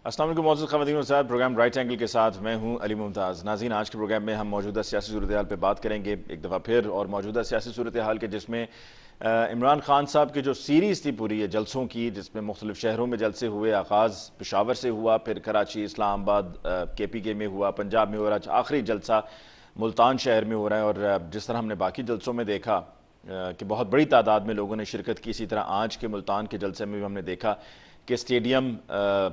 अस्सलाम वालेकुम मोअज़्ज़ज़ ख़वातीन और हज़रात, प्रोग्राम राइट एंगल के साथ मैं हूं अली मुमताज़। नाज़रीन, आज के प्रोग्राम में हम मौजूदा सियासी सूरत हाल पर बात करेंगे एक दफ़ा फिर, और मौजूदा सियासी सूरत हाल के जिसमें इमरान खान साहब की जो सीरीज़ थी पूरी जलसों की, जिसमें मुख्तलिफ शहरों में जलसे हुए। आगाज़ पेशावर से हुआ, फिर कराची, इस्लामाबाद, KPK में हुआ, पंजाब में हो रहा, आखिरी जलसा मुल्तान शहर में हो रहा है। और जिस तरह हमने बाकी जलसों में देखा कि बहुत बड़ी तादाद में लोगों ने शिरकत की, इसी तरह आज के मुल्तान के जलसे में भी हमने देखा कि स्टेडियम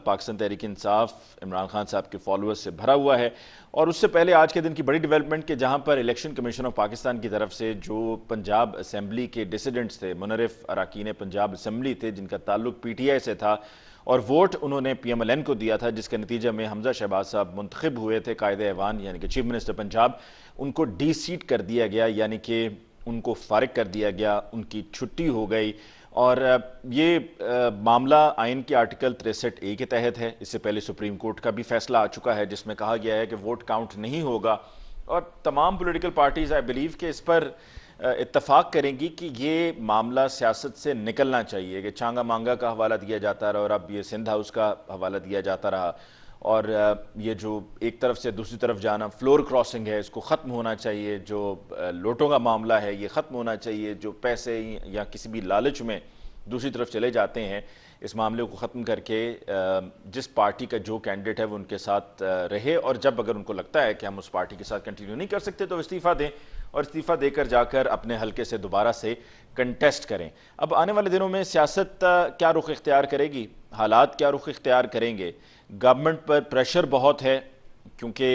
पाकिस्तान तहरीक इंसाफ इमरान खान साहब के फॉलोअर्स से भरा हुआ है। और उससे पहले आज के दिन की बड़ी डेवलपमेंट के जहां पर इलेक्शन कमीशन ऑफ पाकिस्तान की तरफ से जो पंजाब असेंबली के डिसिडेंट्स थे, मुनरिफ अरकान पंजाब असेंबली थे, जिनका ताल्लुक PTI से था, और वोट उन्होंने PMLN को दिया था, जिसके नतीजे में हमजा शहबाज साहब मुंतखब हुए थे कायदे ऐवान यानी कि चीफ मिनिस्टर पंजाब। उनको डी-सीट कर दिया गया, यानी कि उनको फारिग कर दिया गया, उनकी छुट्टी हो गई। और ये मामला आइन के आर्टिकल 63A के तहत है। इससे पहले सुप्रीम कोर्ट का भी फैसला आ चुका है जिसमें कहा गया है कि वोट काउंट नहीं होगा, और तमाम पॉलिटिकल पार्टीज आई बिलीव कि इस पर इत्तफाक करेंगी कि ये मामला सियासत से निकलना चाहिए। कि चांगा मांगा का हवाला दिया जाता रहा और अब ये सिंध हाउस का हवाला दिया जाता रहा, और ये जो एक तरफ से दूसरी तरफ जाना, फ्लोर क्रॉसिंग है, इसको ख़त्म होना चाहिए। जो लोटों का मामला है ये ख़त्म होना चाहिए। जो पैसे या किसी भी लालच में दूसरी तरफ चले जाते हैं, इस मामले को ख़त्म करके जिस पार्टी का जो कैंडिडेट है वो उनके साथ रहे, और जब अगर उनको लगता है कि हम उस पार्टी के साथ कंटिन्यू नहीं कर सकते तो इस्तीफ़ा दें, और इस्तीफ़ा देकर जाकर अपने हलके से दोबारा से कंटेस्ट करें। अब आने वाले दिनों में सियासत क्या रुख इख्तियार करेगी, हालात क्या रुख इख्तियार करेंगे। गवर्नमेंट पर प्रेशर बहुत है क्योंकि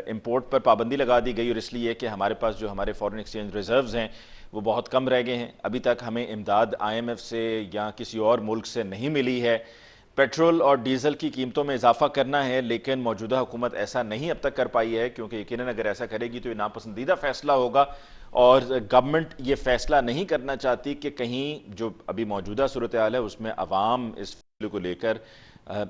इंपोर्ट पर पाबंदी लगा दी गई, और इसलिए कि हमारे पास जो हमारे फॉरेन एक्सचेंज रिजर्व्स हैं वो बहुत कम रह गए हैं। अभी तक हमें इमदाद IMF से या किसी और मुल्क से नहीं मिली है। पेट्रोल और डीजल की कीमतों में इजाफा करना है, लेकिन मौजूदा हुकूमत ऐसा नहीं अब तक कर पाई है, क्योंकि यकीनन अगर ऐसा करेगी तो ये नापसंदीदा फैसला होगा। और गवर्नमेंट ये फैसला नहीं करना चाहती कि कहीं जो अभी मौजूदा सूरत हाल है उसमें अवाम इस फैसले को लेकर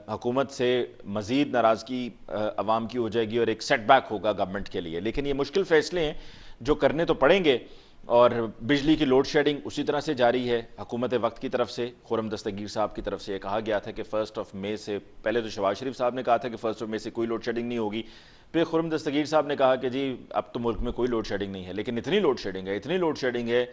हुकूमत से मज़ीद नाराज़गी अवाम की हो जाएगी और एक सेटबैक होगा गवर्नमेंट के लिए। लेकिन ये मुश्किल फैसले हैं जो करने तो पड़ेंगे। और बिजली की लोड शेडिंग उसी तरह से जारी है। हुकूमत वक्त की तरफ से, खुर्रम दस्तगीर साहब की तरफ से कहा गया था कि 1 मई से पहले तो शहबाज शरीफ साहब ने कहा था कि 1 मई से कोई लोड शेडिंग नहीं होगी। फिर खुर्रम दस्तगीर साहब ने कहा कि जी अब तो मुल्क में कोई लोड शेडिंग नहीं है। लेकिन इतनी लोड शेडिंग है, इतनी लोड शेडिंग है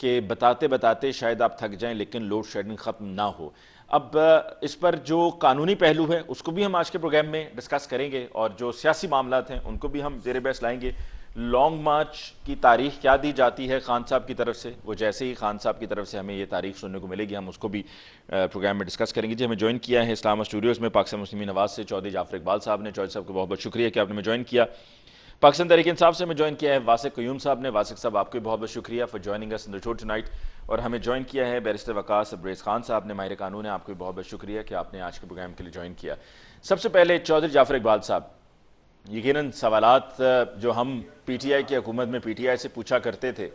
कि बताते बताते शायद आप थक जाएं, लेकिन लोड शेडिंग ख़त्म ना हो। अब इस पर जो कानूनी पहलू है उसको भी हम आज के प्रोग्राम में डिस्कस करेंगे, और जो सियासी मामलात हैं उनको भी हम ज़ेर बहस लाएंगे। लॉन्ग मार्च की तारीख क्या दी जाती है खान साहब की तरफ से, वो जैसे ही खान साहब की तरफ से हमें ये तारीख सुनने को मिलेगी हम उसको भी प्रोग्राम में डिस्कस करेंगे। जी, हमें ज्वाइन किया है इस्लामा स्टूडियोज़ में पाकिस्तान मुस्लिमीन आवाज़ से चौधरी जाफर इकबाल साहब ने। चौधरी साहब को बहुत बहुत शुक्रिया कि आपने हमें ज्वाइन किया। पाकिस्तान तहरीक इंसाफ से हमें ज्वाइन किया है वासिक क़य्यूम साहब ने। वासिक साहब, आपको भी बहुत बहुत शुक्रिया for joining us in the show tonight. और हमें ज्वाइन किया है बैरिस्टर वकास अब्रेज़ खान साहब ने, माहिर कानून है। आपको भी बहुत बहुत शुक्रिया कि आपने आज के प्रोग्राम के लिए ज्वाइन किया। सबसे पहले चौधरी जाफर इकबाल साहब, यकीनन सवालात जो हम PTI की हुकूमत में PTI से पूछा करते थे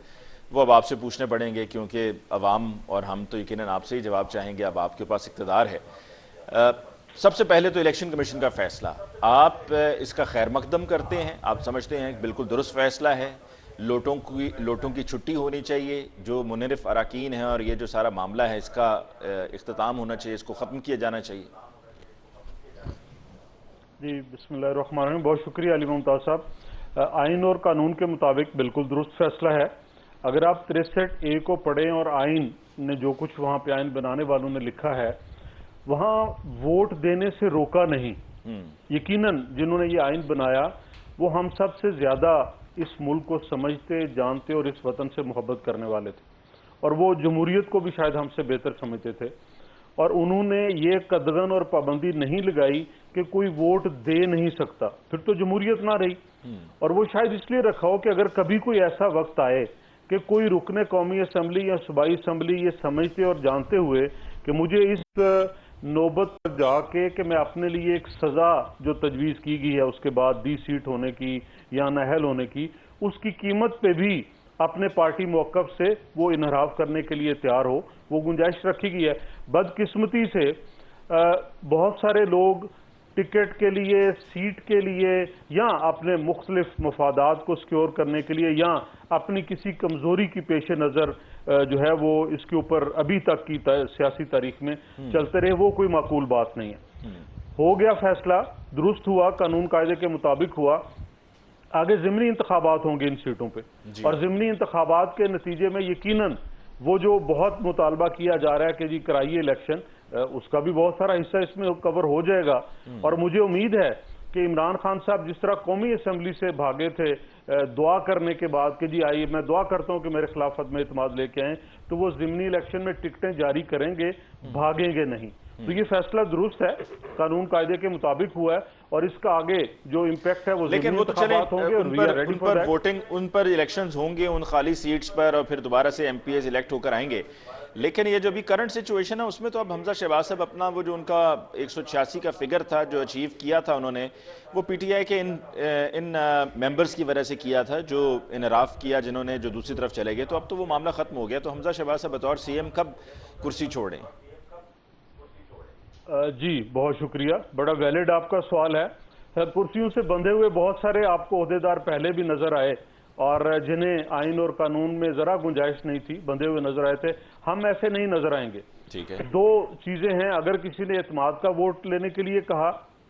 वो अब आपसे पूछने पड़ेंगे, क्योंकि अवाम और हम तो यकीनन आपसे ही जवाब चाहेंगे। अब आपके पास इक़्तिदार है। सबसे पहले तो इलेक्शन कमीशन का फैसला, आप इसका खैर मकदम करते हैं? आप समझते हैं बिल्कुल दुरुस्त फैसला है, लोटों की छुट्टी होनी चाहिए, जो मुनरिफ अरकान हैं, और ये जो सारा मामला है इसका इख्तिताम होना चाहिए, इसको ख़त्म किया जाना चाहिए? जी, बिस्मिल्लाहिर्रहमानिर्रहीम। बहुत शुक्रिया अली मुमताज़ साहब। आइन और कानून के मुताबिक बिल्कुल दुरुस्त फैसला है। अगर आप 63A को पढ़ें और आइन ने जो कुछ वहाँ पे आइन बनाने वालों ने लिखा है, वहाँ वोट देने से रोका नहीं। यकीनन जिन्होंने ये आइन बनाया वो हम सब से ज्यादा इस मुल्क को समझते, जानते और इस वतन से मोहब्बत करने वाले थे, और वो जमहूरियत को भी शायद हमसे बेहतर समझते थे। और उन्होंने ये कदगन और पाबंदी नहीं लगाई कि कोई वोट दे नहीं सकता, फिर तो जमहूरियत ना रही। और वो शायद इसलिए रखा हो कि अगर कभी कोई ऐसा वक्त आए कि कोई रुकने कौमी असम्बली या सूबाई असम्बली ये समझते और जानते हुए कि मुझे इस नौबत पर जाके कि मैं अपने लिए एक सजा जो तजवीज़ की गई है उसके बाद डी-सीट होने की या नाअहल होने की, उसकी कीमत पे भी अपने पार्टी मौक़िफ़ से वो इनहराफ करने के लिए तैयार हो, वो गुंजाइश रखी गई है। बदकिस्मती से बहुत सारे लोग टिकट के लिए, सीट के लिए, या अपने मुख्तलिफ मफादात को सिक्योर करने के लिए, या अपनी किसी कमजोरी की पेश नज़र जो है वो इसके ऊपर अभी तक की सियासी तारीख में चलते रहे, वो कोई माकूल बात नहीं है। हो गया फैसला, दुरुस्त हुआ, कानून कायदे के मुताबिक हुआ। आगे ज़िमनी इंतखाबात होंगे इन सीटों पे, और ज़िमनी इंतखाबात के नतीजे में यकीनन वो जो बहुत मुतालबा किया जा रहा है कि जी कराइए इलेक्शन, उसका भी बहुत सारा हिस्सा इसमें कवर हो जाएगा। और मुझे उम्मीद है कि इमरान खान साहब जिस तरह कौमी असम्बली से भागे थे दुआ करने के बाद कि जी आइए मैं दुआ करता हूं कि मेरे खिलाफ अदम एतमाद लेके आए, तो वो ज़िमनी इलेक्शन में टिकटें जारी करेंगे, भागेंगे नहीं। तो ये फैसला दुरुस्त है, कानून कायदे के मुताबिक हुआ है, और इसका आगे जो इम्पैक्ट है वो लेकिन वो तो चले उन पर वोटिंग, उन पर इलेक्शंस होंगे उन खाली सीट्स पर, और फिर दोबारा से एमपीएस इलेक्ट होकर आएंगे। लेकिन ये जो भी करंट सिचुएशन है उसमें तो अब हमजा शहबाज साहब अपना वो जो उनका 186 का फिगर था जो अचीव किया था उन्होंने, वो पीटीआई के इन मेंबर्स की वजह से किया था जो इनराफ किया, जिन्होंने जो दूसरी तरफ चले गए। तो अब तो वो मामला खत्म हो गया। तो हमजा शहबाज साहब बतौर सीएम कब कुर्सी छोड़ें? जी बहुत शुक्रिया, बड़ा वैलिड आपका सवाल है। कुर्सियों से बंधे हुए बहुत सारे आपको ओहदेदार पहले भी नजर आए, और जिन्हें आइन और कानून में जरा गुंजाइश नहीं थी बंधे हुए नजर आए थे। हम ऐसे नहीं नजर आएंगे। ठीक है, दो चीजें हैं, अगर किसी ने एतमाद का वोट लेने के लिए कहा,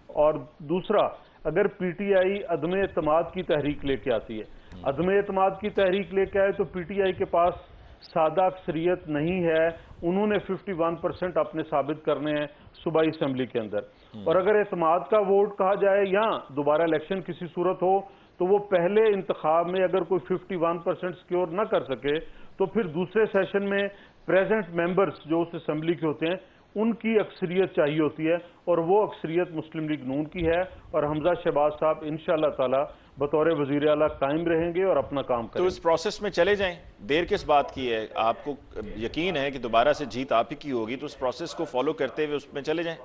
और दूसरा अगर पीटीआई अदम एतमाद की तहरीक लेके आती है, अदम एतमाद की तहरीक लेके आए तो पीटीआई के पास सादा अक्सरियत नहीं है, उन्होंने 51% अपने साबित करने हैं सूबाई असम्बली के अंदर। और अगर एतमाद का वोट कहा जाए या दोबारा इलेक्शन किसी सूरत हो, तो वो पहले इंतखाब में अगर कोई 51% सिक्योर ना कर सके, तो फिर दूसरे सेशन में प्रेजेंट मेंबर्स जो उस असम्बली के होते हैं उनकी अक्सरियत चाहिए होती है, और वो अक्सरियत मुस्लिम लीग नून की है। और हमजा शहबाज साहब इंशाअल्लाह ताला बतौर वजीर आला कायम रहेंगे और अपना काम करेंगे। तो इस प्रोसेस में चले जाएं, देर किस बात की है? आपको यकीन है कि दोबारा से जीत आप ही की होगी, तो उस प्रोसेस को फॉलो करते हुए उसमें चले जाएं।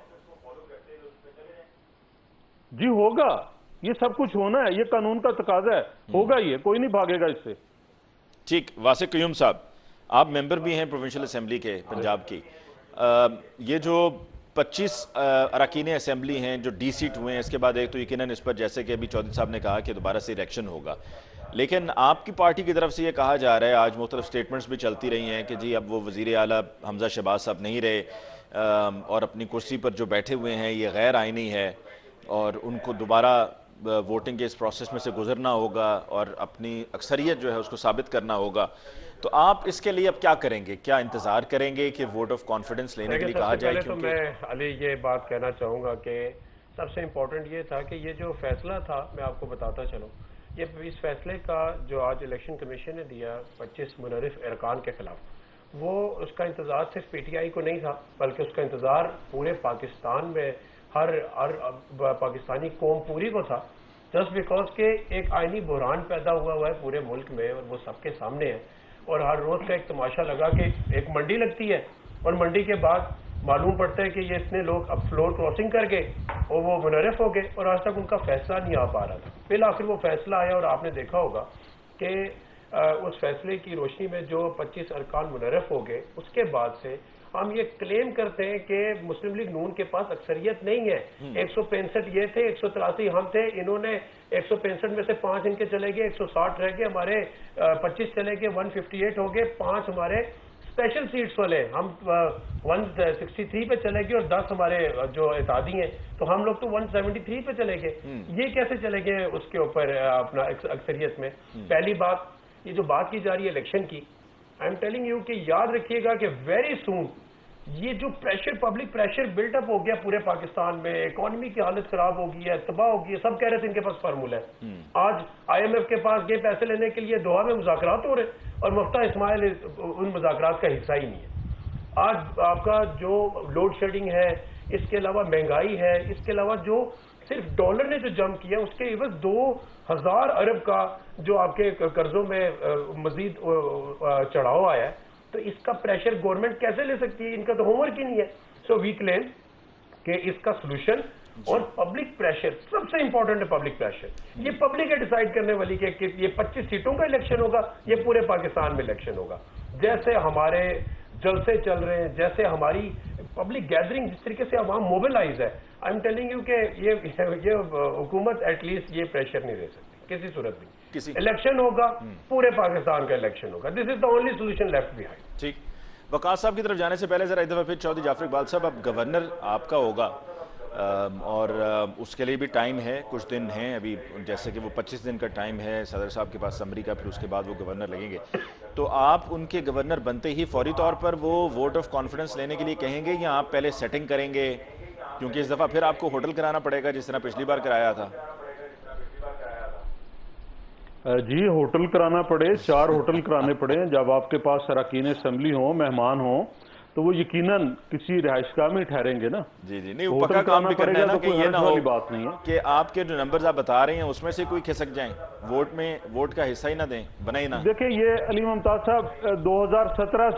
जी होगा, ये सब कुछ होना है, ये कानून का तकाजा है, होगा, ये कोई नहीं भागेगा इससे। ठीक, वासिक क़य्यूम साहब, आप मेंबर भी हैं प्रोविंशियल असेंबली के पंजाब की। ये जो 25 अरकान असेंबली हैं जो डी सीट हुए हैं, इसके बाद एक तो यकीनन इस पर जैसे कि अभी चौधरी साहब ने कहा कि दोबारा से इलेक्शन होगा, लेकिन आपकी पार्टी की तरफ से ये कहा जा रहा है, आज मुख्तलिफ स्टेटमेंट्स भी चलती रही हैं कि जी अब वो वज़ीर आला हमजा शहबाज साहब नहीं रहे, और अपनी कुर्सी पर जो बैठे हुए हैं ये गैर आइनी है, और उनको दोबारा वोटिंग के इस प्रोसेस में से गुजरना होगा और अपनी अक्सरियत जो है उसको साबित करना होगा। तो आप इसके लिए अब क्या करेंगे? क्या इंतजार करेंगे कि वोट ऑफ कॉन्फिडेंस लेने के लिए कहा जाए? तो मैं अली ये बात कहना चाहूँगा कि सबसे इम्पोर्टेंट ये था कि ये जो फैसला था, मैं आपको बताता चलूँ, ये इस फैसले का जो आज इलेक्शन कमीशन ने दिया 25 मुनरिफ अरकान के खिलाफ, वो उसका इंतज़ार सिर्फ पीटीआई को नहीं था, बल्कि उसका इंतज़ार पूरे पाकिस्तान में हर पाकिस्तानी कौम पूरी को था। जस्ट बिकॉज के एक आइनी बहरान पैदा हुआ है पूरे मुल्क में, और वो सबके सामने है, और हर रोज का एक तमाशा लगा कि एक मंडी लगती है, और मंडी के बाद मालूम पड़ता है कि ये इतने लोग अब फ्लोर क्रॉसिंग कर गए और वो मुनरिफ हो गए, और आज तक उनका फैसला नहीं आ पा रहा था। फिर आखिर वो फैसला आया, और आपने देखा होगा कि उस फैसले की रोशनी में जो 25 अरकान मुनरिफ हो गए, उसके बाद से हम ये क्लेम करते हैं कि मुस्लिम लीग नून के पास अक्सरियत नहीं है। 165 ये थे, 183 हम थे, इन्होंने 165 में से 5 इनके चले गए, 160 रह गए, हमारे 25 चले गए, 158 हो गए, 5 हमारे स्पेशल सीट्स वाले, हम 163 पे चले गए, और 10 हमारे जो इतादी हैं, तो हम लोग तो 173 पे चले गए। ये कैसे चले गए उसके ऊपर अपना अक्सरियत में? पहली बात, ये जो बात की जा रही है इलेक्शन की, आई एम टेलिंग यू कि याद रखिएगा कि वेरी सून ये जो प्रेशर, पब्लिक प्रेशर बिल्डअप हो गया पूरे पाकिस्तान में, इकोनॉमी की हालत खराब हो गई है, तबाह हो गई है, सब कह रहे थे इनके पास फार्मूला है। आज आईएमएफ के पास ये पैसे लेने के लिए दोहा में मुज़ाकरात हो रहे, और मुफ्ता इस्माइल उन मुज़ाकरात का हिस्सा ही नहीं है। आज आपका जो लोड शेडिंग है, इसके अलावा महंगाई है, इसके अलावा जो सिर्फ डॉलर ने जो जम किया, उसके एवज 2000 अरब का जो आपके कर्जों में मजीद चढ़ाव आया है, तो इसका प्रेशर गवर्नमेंट कैसे ले सकती है? इनका तो होमवर्क ही नहीं है। सो वी क्लेम कि इसका सोल्यूशन और पब्लिक प्रेशर, सबसे इंपॉर्टेंट है पब्लिक प्रेशर। ये पब्लिक है डिसाइड करने वाली कि ये 25 सीटों का इलेक्शन होगा, ये पूरे पाकिस्तान में इलेक्शन होगा। जैसे हमारे जलसे चल रहे हैं, जैसे हमारी पब्लिक गैदरिंग, जिस तरीके से अवाम मोबिलाइज है, आई एम टेलिंग यू कि ये हुकूमत एटलीस्ट ये प्रेशर नहीं दे सकती किसी सूरत में। इलेक्शन होगा, पूरे पाकिस्तान का इलेक्शन होगा, this is the only solution left behind. ठीक, वकास साहब की तरफ जाने से पहले जरा एक दफा फिर चौधरी जाफर इकबाल साहब, अब गवर्नर आपका होगा, اور اس کے لیے بھی ٹائم ہے، کچھ دن ہیں ابھی، جیسے کہ وہ 25 دن کا ٹائم ہے صدر صاحب کے پاس اسمبلی کا، پھر اس کے بعد وہ گورنر لگیں گے. تو آپ ان کے گورنر بنتے ہی فوری طور پر وہ ووٹ آف کانفیڈنس لینے کے لیے کہیں گے، یا آپ پہلے سیٹنگ کریں گے؟ کیونکہ اس دفعہ پھر آپ کو ہوٹل کرانا پڑے گا جس طرح پچھلی بار کرایا تھا. جی ہوٹل کرانا پڑے، 4 ہوٹل کرانے پڑے. جب آپ کے پاس اراکین اسمبلی ہوں، مہمان ہوں، تو وہ یقیناً کسی رہائش گاہ میں ٹھہریں گے نا. جی نہیں، وہ پکا کام بھی کرنا ہے نا، کہ یہ نہ ہو بات نہیں ہے کہ آپ کے جو نمبرز آپ بتا رہے ہیں اس میں سے کوئی کھسک جائیں، ووٹ کا حصہ ہی نہ دیں، بنا ہی نہ. دیکھیں یہ علی ممتاز صاحب 2017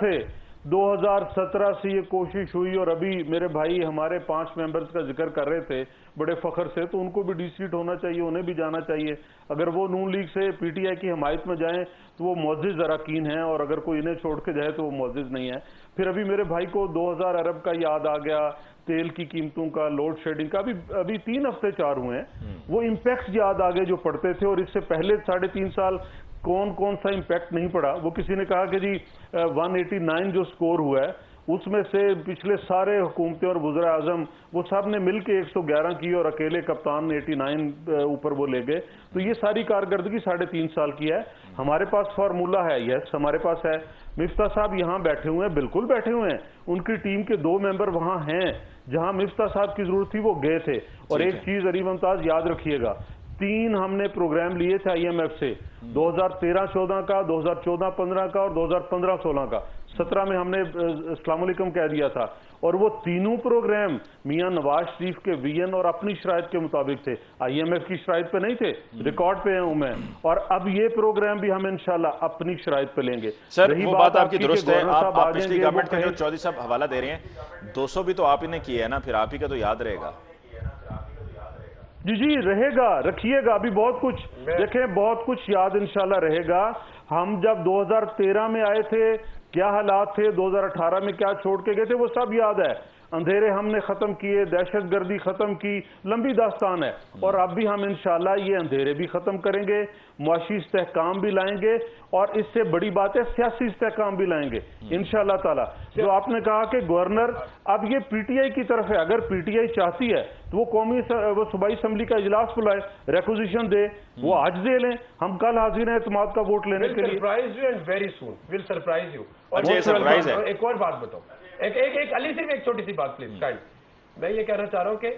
سے یہ کوشش ہوئی، اور ابھی میرے بھائی ہمارے 5 ممبرز کا ذکر کر رہے تھے بڑے فخر سے، تو ان کو بھی ڈی سیٹ ہونا چاہیے، انہیں بھی جانا چاہیے. اگر وہ نون لیگ سے پی ٹی آئی کی حمایت میں جائیں تو وہ معزز اراکین ہیں، اور اگر کوئی انہیں چھوڑ کے جائے تو وہ معزز نہیں ہے. پھر ابھی میرے بھائی کو 2000 ارب کا یاد آ گیا، تیل کی قیمتوں کا، لوڈ شیڈنگ کا، ابھی 3 ہفتے 4 ہوئے ہیں، وہ امپیکٹ یاد آگے جو پڑتے تھے. اور اس سے پہلے 3.5 سال کون سا امپیکٹ نہیں پڑا. وہ کسی نے کہا کہ جی 189 جو سکور ہوا ہے اس میں سے پچھلے سارے حکومتیں اور وزراء اعظم وہ سب نے مل کے 111 کی، اور اکیلے کپتان نے 89 اوپر وہ لے گئے. تو یہ ساری کارکردگی 3.5 سال کی ہے. ہمارے پاس فارمولہ ہے، یس ہمارے پاس ہے. مفتاح صاحب یہاں بیٹھے ہوئے ہیں، بالکل بیٹھے ہوئے ہیں. ان کی ٹیم کے 2 ممبر وہاں ہیں، جہاں مفتاح صاحب کی ضرورت تھی وہ گئے تھے. اور ایک چیز علی ممتاز یاد رکھیے گا، 3 ہم نے پروگرام لیے تھے آئی ایم ایف سے، 2013-14 کا، 2014-15 کا، اور 2015-16 کا. 17 میں ہم نے السلام علیکم کہہ دیا تھا. اور وہ تینوں پروگرام میاں نواز شریف کے ویژن اور اپنی شرائط کے مطابق تھے، آئی ایم ایف کی شرائط پہ نہیں تھے. ریکارڈ پہ ہوں میں. اور اب یہ پروگرام بھی ہم انشاءاللہ اپنی شرائط پہ لیں گے. سر وہ بات آپ کی درست ہے. آپ پچھلی گورنمنٹ کا جو چودھری صاحب حوالہ دے رہے ہیں، 200 بھی تو آپ ہی نے کیے ہیں نا، پھر آپ ہی کا تو یاد رہے گا. جی رہے گا، رکھیے گا. ابھی بہت کچھ دیکھیں، بہت کچھ یاد انشاءاللہ رہے گا. ہم جب 2013 میں آئے تھے کیا حالات تھے، 2018 میں کیا چھوڑ کے گئے تھے، وہ سب یاد ہے. اندھیرے ہم نے ختم کیے، دہشت گردی ختم کی، لمبی داستان ہے. اور اب بھی ہم انشاءاللہ یہ اندھیرے بھی ختم کریں گے، معاشی استحکام بھی لائیں گے، اور اس سے بڑی بات ہے سیاسی استحکام بھی لائیں گے انشاءاللہ تعالی. جو آپ نے کہا کہ گورنر اب یہ پی ٹی آئی کی طرف ہے، اگر پی ٹی آئی چاہتی ہے تو وہ صوبائی اسمبلی کا اجلاس بلائے، ریکوزیشن دے، وہ آج دے لیں. ہم کل حاضر ہیں اعتماد کا ووٹ لینے کے لیے. ایک اور بات بتاؤ، علی صرف ایک چھوٹی سی بات پلیز کائنڈ. میں یہ کہنا چاہ رہا ہوں کہ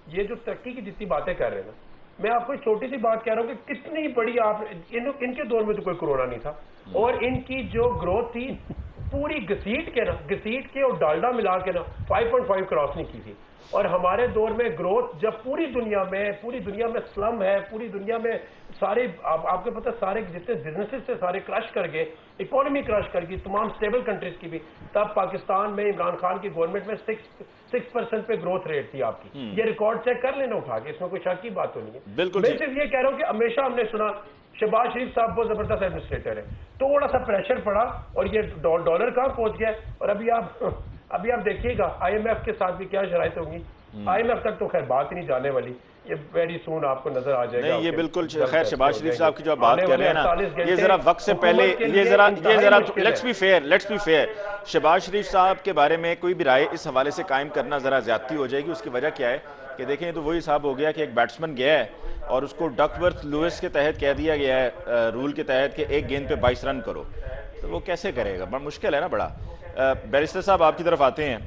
یہ جو ترقی کی جتنی باتیں کر رہے ہیں نا، میں آپ کو ایک چھوٹی سی بات کہہ رہا ہوں کہ کتنی بڑی آپ ان کے دور میں تو کوئی کرونا نہیں تھا، اور ان کی جو گروتھ تھی پوری گھسیٹ کے اور ڈالڈا ملا کے نا 5.5 کراس نہیں کی تھی. اور ہمارے دور میں گروتھ جب پوری دنیا میں سلم ہے، پوری دنیا میں سارے آپ کو پتہ سارے جتنے بزنسز سے سارے کرش کر گئے، اکانومی کرش کر گئی تمام سٹیبل کنٹریز کی بھی. تب پاکستان میں عمران خان کی گورنمنٹ میں 6% پہ گروتھ ریٹ تھی آپ کی. یہ ریکارڈ چیک کر لینا اٹھا کے، اس میں کوئی شک کی بات تو نہیں ہے. میں صرف یہ کہہ رہا ہوں کہ ہمیشہ ہم نے سنا شہباز شریف صاحب بہت زبردست ایڈمنسٹریٹر ہے، تھوڑا سا پریشر پڑا اور یہ ڈالر کہاں پہنچ گیا. اور ابھی آپ دیکھیے گا آئی ایم ایف کے ساتھ بھی کیا شرائط ہوں گی. آئی ایم ایف تک تو خیر بات ہی نہیں جانے والی، یہ ویری سون آپ کو نظر آ جائے گا. نہیں یہ بالکل خیر، شہباز شریف صاحب کی جو آپ بات کر رہے ہیں نا، یہ ذرا وقت سے پہلے یہ ذرا لیٹس بی فیئر. شہباز شریف صاحب کے بارے میں کوئی بھی رائے اس حوالے سے قائم کرنا ذرا زیادتی ہو جائے گی. اس کی وجہ کیا ہے کہ دیکھیں تو وہی حساب ہو گیا کہ ایک بیٹسمن گیا ہے اور اس کو ڈک ورتھ لوئس کے تحت کہہ دیا گیا ہے، رول کے تحت، کہ ایک گیند پہ 22 رن کرو. تو وہ کیسے کرے گا؟ بڑا مشکل ہے نا بڑا. بیرسٹر صاحب آپ کی طرف آتے ہیں،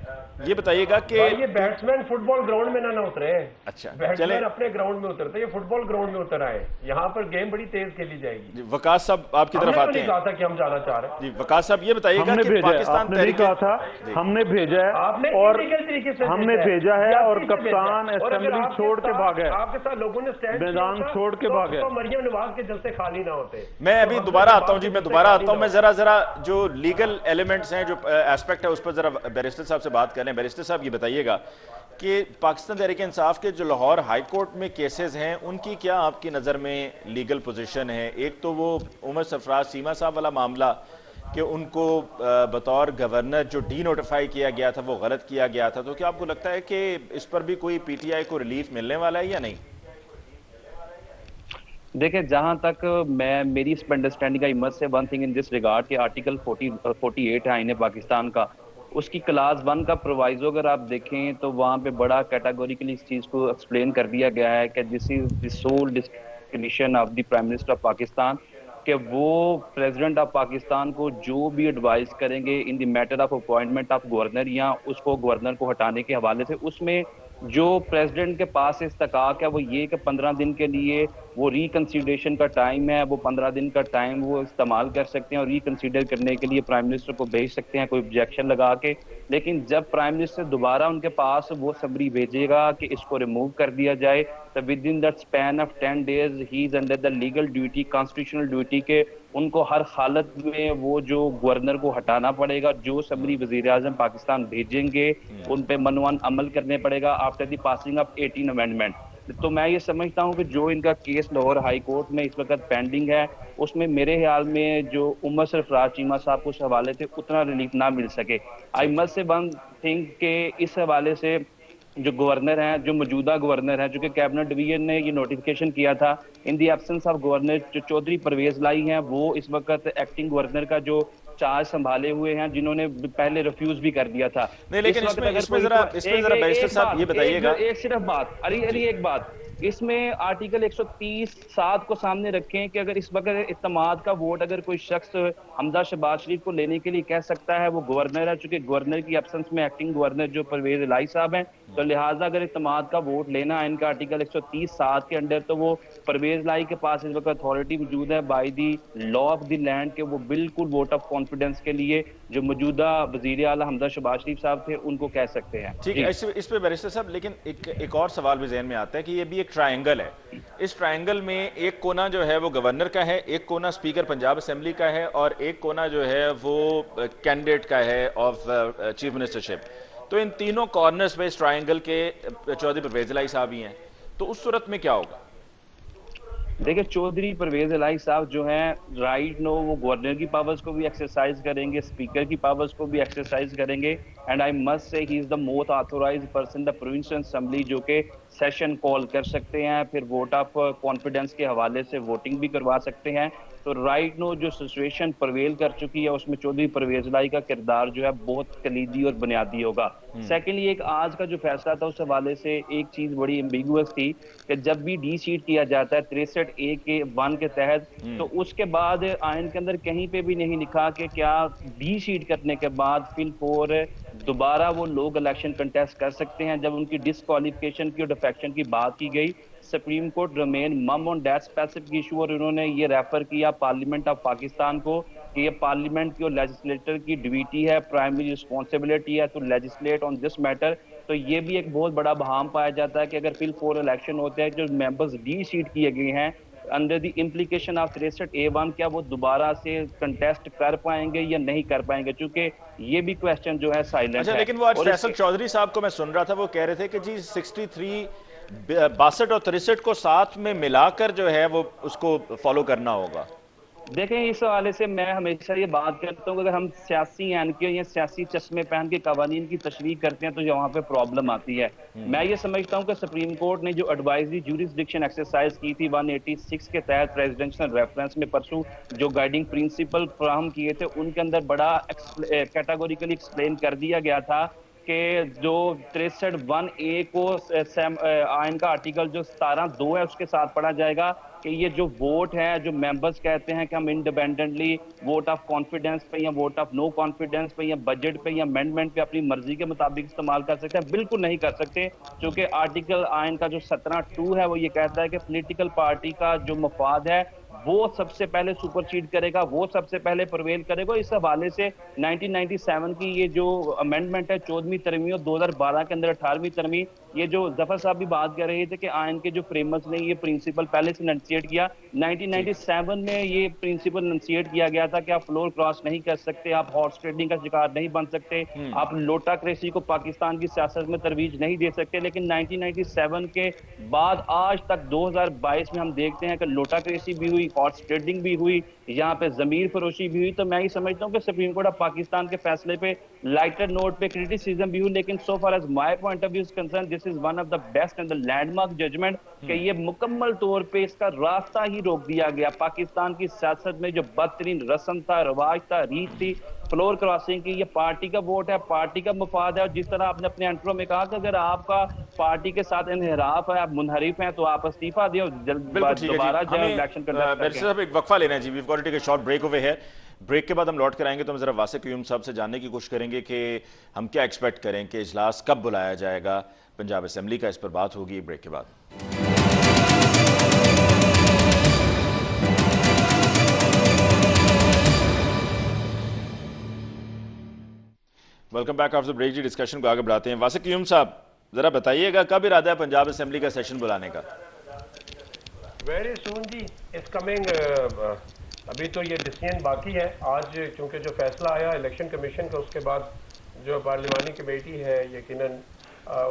یہ بتائیے گا کہ یہ بیٹسمین فٹ بال گراؤنڈ میں نہ اترے. اچھا بیٹسمین اپنے گراؤنڈ میں اترتے، یہ فٹ بال گراؤنڈ میں اتر آئے. یہاں پر گیم بڑی تیز کھیلی جائے گی. وقاص صاحب آپ کی طرف آتے ہیں. کہا تھا کہ ہم جانا چاہ رہے ہیں. جی وقاص صاحب یہ بتائیے گا کہ پاکستان تحریک کہا تھا ہم نے بھیجا ہے، اور ہم نے بھیجا ہے، اور کپتان اسمبلی چھوڑ کے بھاگا ہے. آپ کے ساتھ لوگوں نے میدان چھوڑ کے بھاگا ہے. مریم نواز کے جلسے خالی نہ ہوتے. میں ابھی دوبارہ آتا ہوں. جی میں دوبارہ آتا ہوں. میں ذرا جو لیگل ایلیمنٹس ہیں، جو ایسپیکٹ ہے، اس پر ذرا بیرسٹر صاحب سے بات کریں. بیرسٹر صاحب یہ بتائیے گا کہ پاکستان تحریک انصاف کے جو لاہور ہائی کورٹ میں کیسز ہیں، ان کی کیا آپ کی نظر میں لیگل پوزیشن ہے؟ ایک تو وہ عمر سرفراز سیما صاحب والا معاملہ کہ ان کو بطور گورنر جو ڈی نوٹیفائی کیا گیا تھا وہ غلط کیا گیا تھا. تو کیا آپ کو لگتا ہے کہ اس پر بھی کوئی پی ٹی آئی کو ریلیف ملنے والا ہے یا نہیں؟ دیکھیں جہاں تک میری اس پر انڈرسٹینڈنگ کا ہمت سے one thing in this regard کہ آرٹیکل 48 ہے آئین پاکستان کا، اس کی کلاس 1 کا پرووائزو اگر آپ دیکھیں تو وہاں پہ بڑا کیٹاگوریکلی اس چیز کو ایکسپلین کر دیا گیا ہے کہ this is the sole discretion of the prime minister of Pakistan, کہ وہ پریزیڈنٹ آف پاکستان کو جو بھی ایڈوائز کریں گے in the matter of appointment of governor یا اس کو گورنر کو ہٹانے کے حوالے سے، اس میں جو پریزیڈنٹ کے پاس استحقاق ہے وہ یہ کہ 15 دن کے لیے وہ ریکنسیڈریشن کا ٹائم ہے، وہ 15 دن کا ٹائم وہ استعمال کر سکتے ہیں اور ریکنسیڈر کرنے کے لیے پرائم منسٹر کو بھیج سکتے ہیں کوئی آبجیکشن لگا کے. لیکن جب پرائم منسٹر دوبارہ ان کے پاس وہ سبری بھیجے گا کہ اس کو ریموو کر دیا جائے تو with in that span of 10 days he is under the legal duty, constitutional duty کے ان کو ہر حالت میں وہ جو گورنر کو ہٹانا پڑے گا، جو سبری وزیر اعظم پاکستان بھیجیں گے ان پہ منوان عمل کرنے پڑے گا after the passing of 18 amendment. تو میں یہ سمجھتا ہوں کہ جو ان کا کیس لاہور ہائی کورٹ میں اس وقت پینڈنگ ہے اس میں میرے خیال میں جو عمر سرفراز چیمہ صاحب کو اس حوالے سے اتنا ریلیف نہ مل سکے. آئی مسٹ سے ون تھنگ کہ اس حوالے سے جو گورنر ہیں، جو موجودہ گورنر ہیں، چونکہ کیبنٹ ڈویژن نے یہ نوٹیفیکیشن کیا تھا ان دی ایبسنس آف گورنر، جو چودھری پرویز لائی ہیں وہ اس وقت ایکٹنگ گورنر کا جو چارج سنبھالے ہوئے ہیں، جنہوں نے پہلے ریفیوز بھی کر دیا تھا. نہیں لیکن اس میں ذرا بیرسٹر صاحب یہ بتائیے گا، ایک صرف بات علی ایک بات اس میں آرٹیکل 130(7) کو سامنے رکھیں کہ اگر اس وقت اعتماد کا ووٹ اگر کوئی شخص حمزہ شہباز شریف کو لینے کے لیے کہہ سکتا ہے وہ گورنر ہے، چونکہ گورنر کی ایبسنس میں ایکٹنگ گورنر جو پرویز الہی صاحب ہیں، تو لہٰذا اگر اعتماد کا ووٹ لینا ہے ان کا آرٹیکل 130(7) کے انڈر تو وہ پرویز الہی کے پاس اس وقت اتھارٹی موجود ہے by the law of the land کہ وہ بالکل ووٹ آف کانفیڈنس کے لیے جو موجودہ وزیر اعلیٰ حمزہ شہباز شریف صاحب تھے ان کو کہہ سکتے ہیں. ٹھیک ہے، اس پہ بیرسٹر صاحب لیکن ایک اور سوال بھی ذہن میں آتا ہے کہ یہ بھی ایک ٹرائنگل ہے. اس ٹرائنگل میں ایک کونا جو ہے وہ گورنر کا ہے، ایک کونا اسپیکر پنجاب اسمبلی کا ہے اور ایک کونا جو ہے وہ کینڈیڈیٹ کا ہے آف چیف منسٹرشپ. تو ان تینوں کارنرز پہ اس ٹرائنگل کے چودھری پرویز الہی صاحب ہی ہیں، تو اس صورت میں کیا ہوگا؟ دیکھیں چودھری پرویز الہی صاحب جو ہیں رائٹ نو وہ گورنر کی پاورز کو بھی ایکسرسائز کریں گے، اسپیکر کی پاورز کو بھی ایکسرسائز کریں گے، and I must say he is the most authorized person the provincial assembly جو کہ سیشن کال کر سکتے ہیں، پھر ووٹ آف کانفیڈنس کے حوالے سے ووٹنگ بھی کروا سکتے ہیں. تو رائٹ نو جو سچویشن پرویل کر چکی ہے اس میں چودھری پرویز الہی کا کردار جو ہے بہت کلیدی اور بنیادی ہوگا. سیکنڈلی ایک آج کا جو فیصلہ تھا اس حوالے سے ایک چیز بڑی ایمبیگوس تھی کہ جب بھی ڈی سیٹ کیا جاتا ہے 63(a)(1) کے تحت تو اس کے بعد آئین کے اندر کہیں پہ بھی نہیں لکھا کہ کیا ڈی سیٹ کرنے کے بعد فل فور دوبارہ وہ لوگ الیکشن کنٹیسٹ کر سکتے ہیں. جب ان کی ڈسکوالیفیکیشن کی اور ڈیفیکشن کی بات کی گئی سپریم کورٹ ریمین مم آن دیٹ اسپیسیفک ایشو اور انہوں نے یہ ریفر کیا پارلیمنٹ آف پاکستان کو کہ یہ پارلیمنٹ کی اور لیجسلیٹر کی ڈیوٹی ہے، پرائمری رسپانسبلٹی ہے ٹو لیجسلیٹ آن دس میٹر. تو یہ بھی ایک بہت بڑا بہام پایا جاتا ہے کہ اگر فل فور الیکشن ہوتے ہیں جو ممبرز ڈی سیٹ کیے گئے ہیں under the implication of 63(a)(1) کیا وہ دوبارہ سے کنٹیسٹ کر پائیں گے یا نہیں کر پائیں گے، چونکہ یہ بھی کویسچن جو ہے سائلنٹ ہے. لیکن وہ آج فیصل چودھری صاحب کو میں سن رہا تھا، وہ کہہ رہے تھے کہ جی 63 62 اور 63 کو ساتھ میں ملا کر جو ہے وہ اس کو فالو کرنا ہوگا. دیکھیں اس حوالے سے میں ہمیشہ یہ بات کرتا ہوں کہ اگر ہم سیاسی اینکے یا سیاسی چشمے پہن کے قوانین کی تشریح کرتے ہیں تو وہاں پہ پرابلم آتی ہے. میں یہ سمجھتا ہوں کہ سپریم کورٹ نے جو ایڈوائزری جوریسڈکشن ایکسرسائز کی تھی 186 کے تحت پریزیڈنشل ریفرنس میں پرسوں جو گائیڈنگ پرنسپل فراہم کیے تھے ان کے اندر بڑا کیٹاگوریکلی ایکسپلین کر دیا گیا تھا کہ جو 63(1)(a) کو آئین کا آرٹیکل جو 17(2) ہے اس کے ساتھ پڑھا جائے گا کہ یہ جو ووٹ ہے جو ممبرز کہتے ہیں کہ ہم انڈیپینڈنٹلی ووٹ آف کانفیڈنس پہ یا ووٹ آف نو کانفیڈنس پہ یا بجٹ پہ یا امینڈمنٹ پہ اپنی مرضی کے مطابق استعمال کر سکتے ہیں. بالکل نہیں کر سکتے، چونکہ آرٹیکل آئین کا جو 17(2) ہے وہ یہ کہتا ہے کہ پولیٹیکل پارٹی کا جو مفاد ہے وہ سب سے پہلے سپرسیڈ کرے گا، وہ سب سے پہلے پرویل کرے گا. اس حوالے سے 1997 کی یہ جو امینڈمنٹ ہے 14ویں ترمیم اور 2012 کے اندر 18ویں ترمیم، یہ جو ظفر صاحب بھی بات کر رہے تھے کہ آئین کے جو فریمرز نے یہ پرنسپل پہلے سے اننسیٹ کیا 1997 میں یہ پرنسپل اننسیٹ کیا گیا تھا کہ آپ فلور کراس نہیں کر سکتے، آپ ہارس ٹریڈنگ کا شکار نہیں بن سکتے، آپ لوٹاکریسی کو پاکستان کی سیاست میں ترویج نہیں دے سکتے. لیکن 1997 کے بعد آج تک 2022 میں ہم دیکھتے ہیں کہ لوٹاکریسی بھی ہوئی، ہارس ٹریڈنگ بھی ہوئی، यहाँ पे ज़मीर फरोशी भी हुई, तो मैं ये समझता हूँ कि सुप्रीम कोर्ट ऑफ पाकिस्तान के फैसले पे लाइटर नोट पे क्रिटिसिज्म भी हुई, लेकिन so far as my point of view is concerned, this is one of the best and the landmark judgment कि ये मुकम्मल तौर पे इसका रास्ता ही रोक दिया गया। पाकिस्तान की सियासत में जो बदतरीन रस्म था, रवाज था, रीत थी, फ्लोर क्रॉसिंग की, ये पार्टी का वोट है, पार्टी का मफाद है। और जिस तरह आपने अपने इंट्रो में कहा कि अगर आपका पार्टी के साथ इनहराफ है, आप मुनहरिफ हैं, तो आप इस्तीफा दें और दोबारा जो इलेक्शन कंडक्ट करें। एक वक्फा लेना है जी, we've got to take a short break over है। ब्रेक के बाद हम लौट कर आएंगे तो हम जरा वासिक क़य्यूम साहब से जानने की कोशिश करेंगे कि हम क्या एक्सपेक्ट करें कि इजलास कब बुलाया जाएगा पंजाब असेंबली का। इस पर बात होगी ब्रेक के बाद। वेलकम बैक आफ्टर ब्रेक जी। डिस्कशन को आगे बढ़ाते हैं। वासिक क़य्यूम साहब, जरा बताइएगा कब इरादा है पंजाब असेंबली का सेशन बुलाने का? वेरी सून जी, इट्स कमिंग। अभी तो ये डिसीजन बाकी है। आज चूंकि जो फैसला आया इलेक्शन कमीशन का, उसके बाद जो पार्लिमानी कमेटी है यकीनन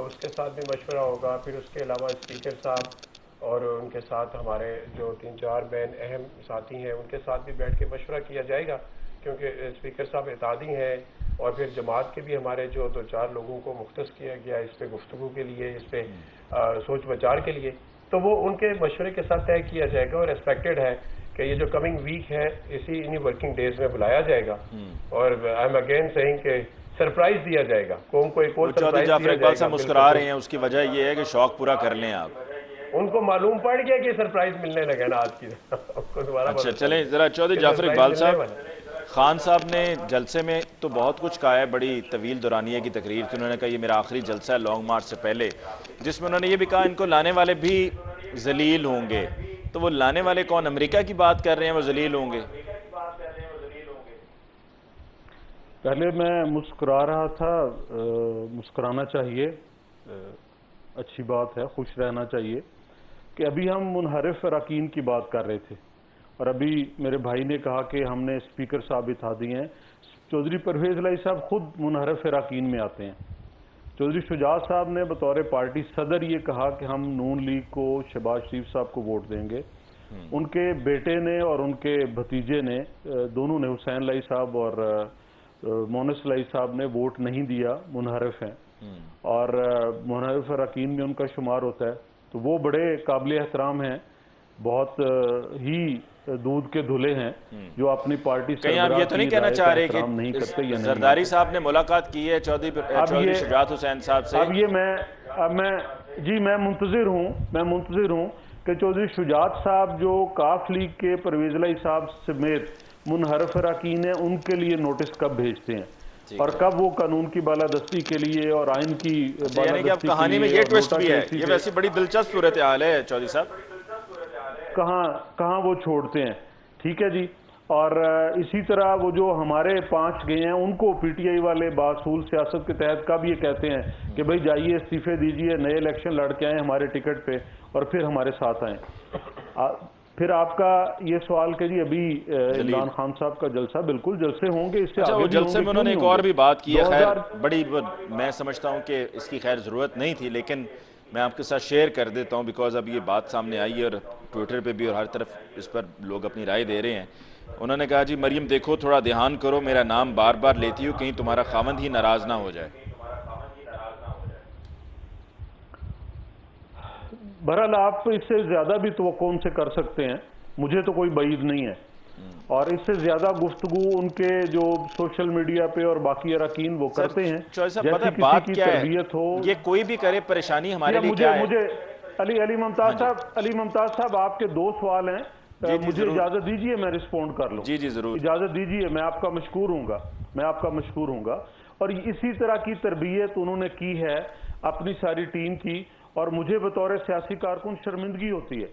उसके साथ भी मशवरा होगा। फिर उसके अलावा स्पीकर साहब और उनके साथ हमारे जो 3-4 मेन अहम साथी हैं उनके साथ भी बैठ के मशवरा किया जाएगा, क्योंकि स्पीकर साहब इत्तेहादी हैं और फिर जमात के भी हमारे जो 2-4 लोगों को मुख्तस किया गया इस पे गुफ्तगू के लिए, इस पे सोच विचार के लिए, तो वो उनके मशवरे के साथ तय किया जाएगा। और एक्सपेक्टेड है कि ये जो कमिंग वीक है इन्हीं वर्किंग डेज में बुलाया जाएगा। और आई एम अगेन सेइंग कि सरप्राइज दिया जाएगा कौम को, एक और चौधरी जाफर इकबाल साहब मुस्कुरा रहे हैं, उसकी वजह ये है कि शौक पूरा कर लें आप। उनको मालूम पड़ गया कि सरप्राइज मिलने लगे ना आज की दोबारा। अच्छा चलें, जरा चौधरी जाफर इकबाल साहब, खान साहब ने जलसे में तो बहुत कुछ कहा है, बड़ी तवील दौरानिया की तकरीर थी। उन्होंने कहा ये मेरा आखिरी जलसा है लॉन्ग मार्च से पहले, जिसमें उन्होंने ये भी कहा इनको लाने वाले भी जलील होंगे। तो वो लाने वाले कौन? अमेरिका की बात कर रहे हैं, वो जलील होंगे? पहले मैं मुस्कुरा रहा था, मुस्कुराना चाहिए, अच्छी बात है, खुश रहना चाहिए कि अभी हम मुनहरिफ अरकान की बात कर रहे थे और अभी मेरे भाई ने कहा कि हमने स्पीकर साबित आ दिए हैं। चौधरी परवेज लाई साहब खुद मुनहरिफ अरकान में आते हैं। चौधरी शुजात साहब ने बतौर पार्टी सदर ये कहा कि हम नून लीग को, शहबाज शरीफ साहब को वोट देंगे। उनके बेटे ने और उनके भतीजे ने, दोनों ने, हुसैन लाई साहब और मोनस लाई साहब ने वोट नहीं दिया, मुनहरिफ हैं और मुनहरिफ अरकान में उनका शुमार होता है। तो वो बड़े काबिल एहतराम हैं, बहुत ही दूध के धुले हैं जो अपनी पार्टी से आप ये तो नहीं कहना चाह रहे कि जरदारी साहब ने मुलाकात की है चौधरी शुजात हुसैन साहब से? अब ये मैं मुंतजिर हूँ कि चौधरी शुजात साहब जो काफ लीग के परवेज लाई साहब समेत मुनहरिफ अरकान है, उनके लिए नोटिस कब भेजते हैं और कब वो कानून की बालादस्ती के लिए और आइन की बालादस्ती कहानी में ये ट्विस्ट भी है। ये वैसे बड़ी दिलचस्प सूरत हाल है चौधरी साहब, कहाँ वो छोड़ते हैं। ठीक है जी। और इसी तरह वो जो हमारे 5 गए हैं उनको पीटीआई वाले बासूल सियासत के तहत कब ये कहते हैं कि भाई जाइए इस्तीफे दीजिए, नए इलेक्शन लड़ के आए हमारे टिकट पे और फिर हमारे साथ आए। फिर आपका ये सवाल कि जी अभी इमरान खान साहब का जलसा, बिल्कुल जलसे होंगे, इससे आगे जलसे में उन्होंने एक और भी बात की है, खैर बड़ी मैं समझता हूँ कि इसकी खैर ज़रूरत नहीं थी, लेकिन मैं आपके साथ शेयर कर देता हूँ बिकॉज अब ये बात सामने आई है और ट्विटर पे भी और हर तरफ इस पर लोग अपनी राय दे रहे हैं। उन्होंने कहा जी मरियम देखो थोड़ा ध्यान करो, मेरा नाम बार बार लेती हूँ, कहीं तुम्हारा खावंद ही नाराज ना हो जाए। बहरहाल आप इससे ज्यादा भी तवक्को उनसे कर सकते हैं, मुझे तो कोई बईद नहीं है। और इससे ज्यादा गुफ्तगू उनके जो सोशल मीडिया पे और बाकी अरकान वो करते हैं, जैसे बात किसी की क्या तरबियत हो। ये कोई भी करे, परेशानी हमारे लिए क्या है? मुझे अली मुमताज साहब आपके 2 सवाल हैं, मुझे इजाजत दीजिए मैं रिस्पॉन्ड कर लूं। जी जरूर, इजाजत दीजिए, मैं आपका मशकूर हूंगा। और इसी तरह की तरबियत उन्होंने की है अपनी सारी टीम की और मुझे बतौर सियासी कारकुन शर्मिंदगी होती है।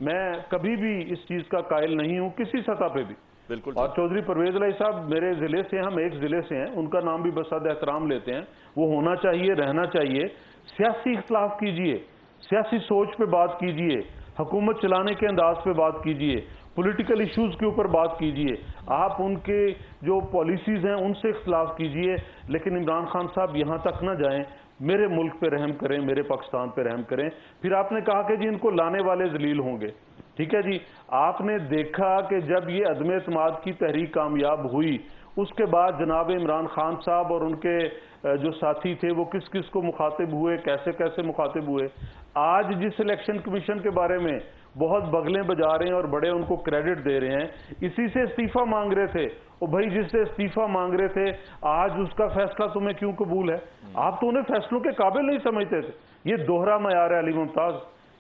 मैं कभी भी इस चीज का कायल नहीं हूं किसी सतह पे भी। बिल्कुल। और चौधरी परवेज लाई साहब मेरे जिले से, हम एक जिले से हैं, उनका नाम भी बसाद एहतराम लेते हैं, वो होना चाहिए, रहना चाहिए। सियासी इख्तलाफ कीजिए, सियासी सोच पे बात कीजिए, हुकूमत चलाने के अंदाज पे बात कीजिए, पॉलिटिकल इश्यूज के ऊपर बात कीजिए, आप उनके जो पॉलिसीज हैं उनसे इख्तलाफ कीजिए, लेकिन इमरान खान साहब यहाँ तक ना जाएं, मेरे मुल्क पे रहम करें, मेरे पाकिस्तान पे रहम करें। फिर आपने कहा कि जी इनको लाने वाले जलील होंगे। ٹھیک ہے جی. آپ نے دیکھا کہ جب یہ عدم اعتماد کی تحریک کامیاب ہوئی اس کے بعد جناب عمران خان صاحب اور ان کے جو ساتھی تھے وہ کس کس کو مخاطب ہوئے, کیسے کیسے مخاطب ہوئے. آج جس الیکشن کمیشن کے بارے میں بہت بغلیں بجا رہے ہیں اور بڑے ان کو کریڈٹ دے رہے ہیں, اسی سے استعفیٰ مانگ رہے تھے. وہ بھائی جس سے استعفیٰ مانگ رہے تھے آج اس کا فیصلہ تمہیں کیوں قبول ہے؟ آپ تو انہیں فیصلوں کے قابل نہیں سمجھتے تھے. یہ دوہرا معیار ہے علی ممتاز,